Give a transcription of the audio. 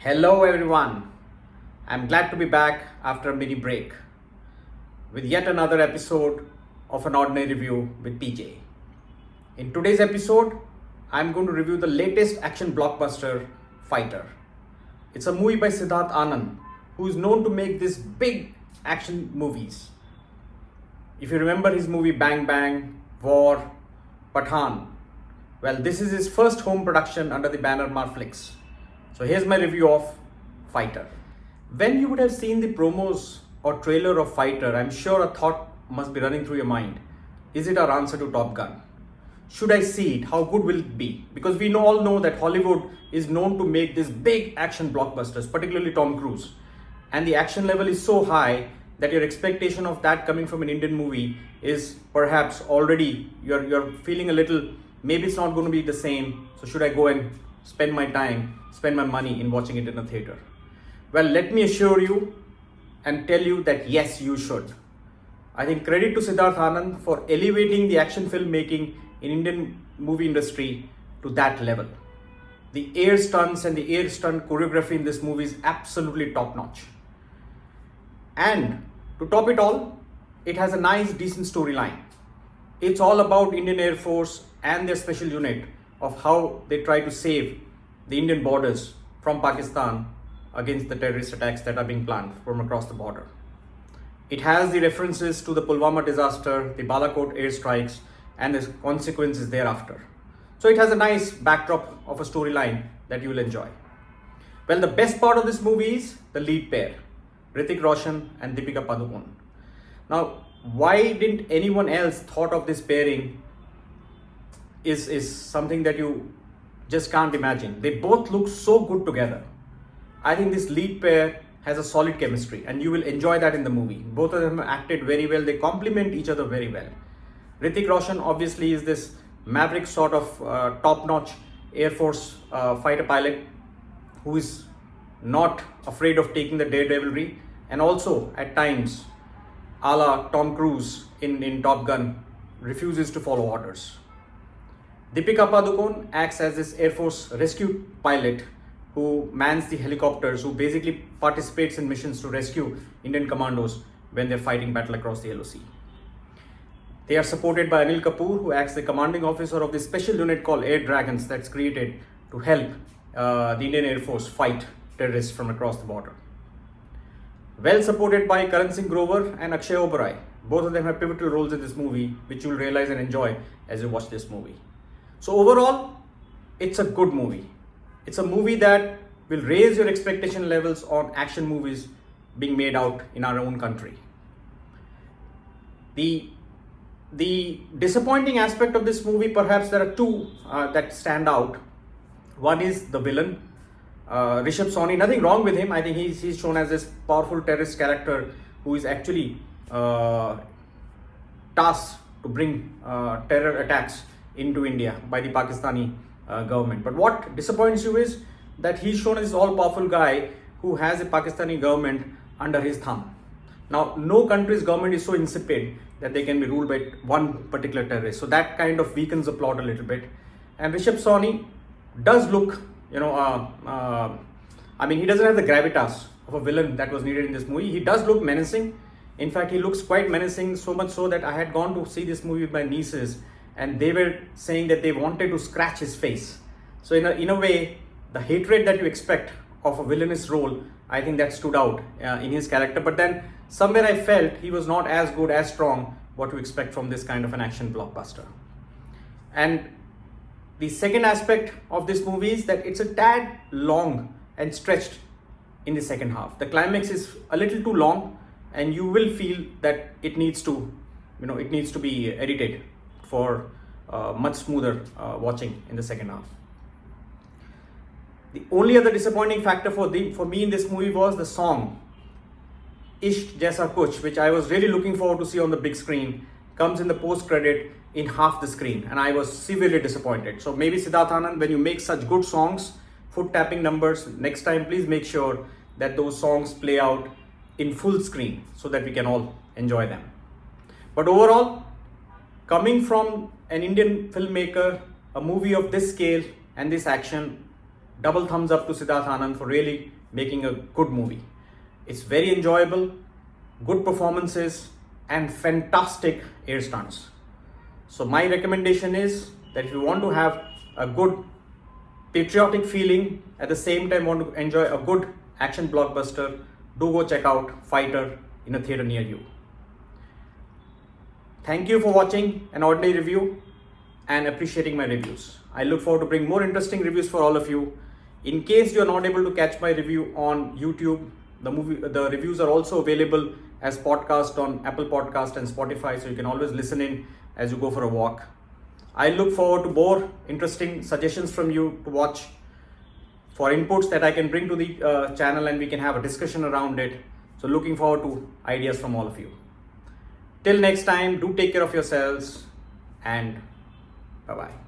Hello everyone. I'm glad to be back after a mini break with yet another episode of an ordinary review with PJ. In today's episode, I'm going to review the latest action blockbuster, Fighter. It's a movie by Siddharth Anand, who is known to make these big action movies. If you remember his movie Bang Bang, War, Pathaan, well, this is his first home production under the banner Marflix. So here's my review of Fighter. When you would have seen the promos or trailer of Fighter, I'm sure a thought must be running through your mind. Is it our answer to Top Gun? Should I see it? How good will it be? Because we all know that Hollywood is known to make these big action blockbusters, particularly Tom Cruise. And the action level is so high that your expectation of that coming from an Indian movie is perhaps already, you're feeling a little, maybe it's not going to be the same. So should I go and spend my time, spend my money in watching it in a theater? Well, let me assure you and tell you that yes, you should. I think credit to Siddharth Anand for elevating the action filmmaking in Indian movie industry to that level. The air stunts and the air stunt choreography in this movie is absolutely top notch. And to top it all, it has a nice, decent storyline. It's all about Indian Air Force and their special unit of how they try to save the Indian borders from Pakistan against the terrorist attacks that are being planned from across the border. It has the references to the Pulwama disaster, the Balakot airstrikes, and the consequences thereafter. So it has a nice backdrop of a storyline that you will enjoy. Well, the best part of this movie is the lead pair, Hrithik Roshan and Deepika Padukone. Now, why didn't anyone else thought of this pairing is something that you just can't imagine. They both look so good together. I think this lead pair has a solid chemistry and you will enjoy that in the movie. Both of them acted very well. They complement each other very well. Hrithik Roshan obviously is this maverick sort of top-notch Air Force fighter pilot who is not afraid of taking the daredevilry, and also at times, a la Tom Cruise in Top Gun, refuses to follow orders. Deepika Padukone acts as this Air Force rescue pilot who mans the helicopters, who basically participates in missions to rescue Indian commandos when they're fighting battle across the LOC. They are supported by Anil Kapoor, who acts the commanding officer of this special unit called Air Dragons that's created to help the Indian Air Force fight terrorists from across the border. Well supported by Karan Singh Grover and Akshay Oberoi. Both of them have pivotal roles in this movie, which you will realize and enjoy as you watch this movie. So overall, it's a good movie. It's a movie that will raise your expectation levels on action movies being made out in our own country. The disappointing aspect of this movie, perhaps there are two that stand out. One is the villain, Rishabh, Sawhney. Nothing wrong with him. I think he's shown as this powerful terrorist character who is actually tasked to bring terror attacks into India by the Pakistani government. But what disappoints you is that he's shown as this all-powerful guy who has a Pakistani government under his thumb. Now, no country's government is so insipid that they can be ruled by one particular terrorist. So that kind of weakens the plot a little bit. And Rishabh Sawhney does look, he doesn't have the gravitas of a villain that was needed in this movie. He does look menacing. In fact, he looks quite menacing, so much so that I had gone to see this movie with my nieces and they were saying that they wanted to scratch his face. So in a way, the hatred that you expect of a villainous role, I think that stood out in his character. But then somewhere I felt he was not as good, as strong, what you expect from this kind of an action blockbuster. And the second aspect of this movie is that it's a tad long and stretched in the second half. The climax is a little too long and you will feel that it needs to be edited for much smoother watching in the second half. The only other disappointing factor for me in this movie was the song Ishq Jaisa Kuch, which I was really looking forward to see on the big screen, comes in the post credit in half the screen, and I was severely disappointed. So maybe Siddharth Anand, when you make such good songs, foot tapping numbers, next time please make sure that those songs play out in full screen so that we can all enjoy them. But overall, coming from an Indian filmmaker, a movie of this scale and this action double thumbs up to Siddharth Anand for really making a good movie. It's very enjoyable, good performances, and fantastic air stunts. So my recommendation is that if you want to have a good patriotic feeling, at the same time want to enjoy a good action blockbuster, do go check out Fighter in a theatre near you. Thank you for watching an ordinary review and appreciating my reviews. I look forward to bring more interesting reviews for all of you. In case you are not able to catch my review on YouTube, the reviews are also available as podcast on Apple Podcast and Spotify, so you can always listen in as you go for a walk. I look forward to more interesting suggestions from you to watch, for inputs that I can bring to the channel, and we can have a discussion around it. So looking forward to ideas from all of you. Till next time, do take care of yourselves, and bye-bye.